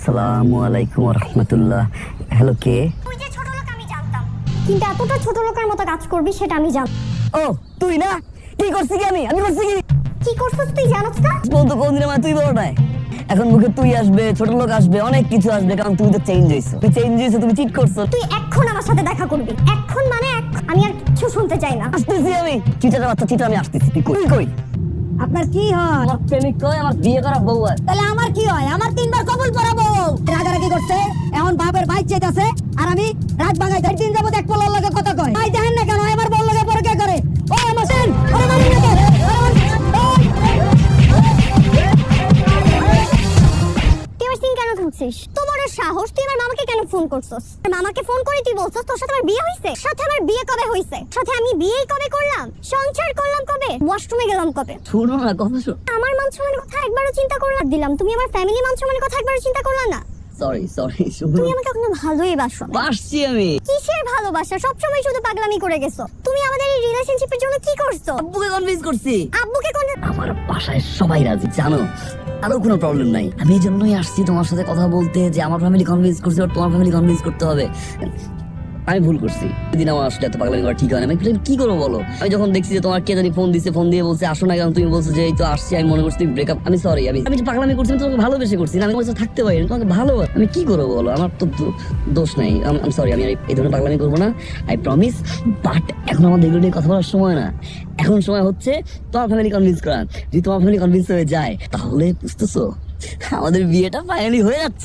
আসসালামু আলাইকুম ওয়া রাহমাতুল্লাহ। হ্যালো, কে? তুই যে ছোট লোক আমি জানতাম, কিন্তু এতটা ছোট লোকের মতো কাজ করবি সেটা আমি জানতাম। ও তুই না? কি করছি কি আমি করছি কি? কি করছিস তুই জানোস না? বলতো কোনদিন আমার তুই বড় নাই। এখন মুখে তুই আসবে, ছোট লোক আসবে, অনেক কিছু আসবে, কারণ তুই তো চেঞ্জ হইছো। তুই চেঞ্জ হইছো, তুমি চিট করছো। তুই এখন আমার সাথে দেখা করবি, এখন মানে আমি আর কিছু শুনতে চাই না। আসতেছি আমি, চিটার বাচ্চা চিটা, আমি আসতেছি। তুই কই? তুই কই? আপনার কি হয়? আমার প্রেমিক কই? আমার বিয়ে করা বউ আর। তাহলে আমার কি হয়? আমার 3 বার কবুল পড়াবো। রাগারাগি করছে, এখন বাপের বাইক চাইতাছে, আর আমি রাত ভাঙাই 3 দিন যাবত এক পোলার লগে কথা কয়। ভাই দেখেন না কেন আমার বল লগে পরে কে করে? ও আমার সেন, ওরে মারি না তো। তুই আমার সিন কেন ধরছিস? তোমার সাহস, তুই আমার মামাকে কেন ফোন করছস? মামাকে ফোন করে তুই বলছস তোর সাথে আমার বিয়ে হইছে। সাথে আমার বিয়ে কবে হইছে? সাথে আমি বিয়েই কবে করলাম? সংসার করলাম কবে? ওয়াশরুমে গেলাম কবে? শোনো না, কথা শোনো। আমার মান সম্মানের কথা একবারও চিন্তা করলা দিলাম, তুমি আমার ফ্যামিলি মান সম্মানের কথা একবারও চিন্তা করলা না। সরি শোনো। তুমি আমাকে কখনো ভালোই বাসো না। বাসছি আমি। কিসের ভালোবাসা? সবসময় শুধু পাগলামি করে গেছো। তুমি আমাদের এই রিলেশনশিপের জন্য কি করছো? আব্বুকে কনভিন্স করছি। আব্বুকে কোন? আমার বাসায় সবাই রাজি, জানো। আরো কোনো প্রবলেম নাই। আমি এই জন্যই আসছি তোমার সাথে কথা বলতে, যে আমার ফ্যামিলি কনভিন্স করছে, আর তোমার ফ্যামিলি কনভিন্স করতে হবে। আমি ভুল করছি, সেদিন আমার আসলে এত পাগলামি করা ঠিক হয় না। আমি কি করবো বলো? আমি যখন দেখছি যে তোমার কে জানি ফোন দিছে, ফোন দিয়ে বলছে আসো না, কারণ তুমি বলছো যে এই তো আসছি, আমি মনে করছি ব্রেকআপ। আমি সরি, আমি যে পাগলামি করছি, আমি তোমাকে ভালোবেসে করছি না, আমি তোমার সাথে থাকতে পারি না, তোমাকে ভালো। আমি কি করবো বলো? আমার তো দোষ নাই। আমি সরি, আমি এই ধরনের পাগলামি করবো না, আই প্রমিস। বাট এখন আমাদের এগুলো নিয়ে কথা বলার সময় না। এখন সময় হচ্ছে তোমার ফ্যামিলি কনভিন্স করার। যদি তোমার ফ্যামিলি কনভিন্স হয়ে যায়, তাহলে বুঝতেছো আমাদের বিয়েটা ফাইনালি হয়ে যাচ্ছে।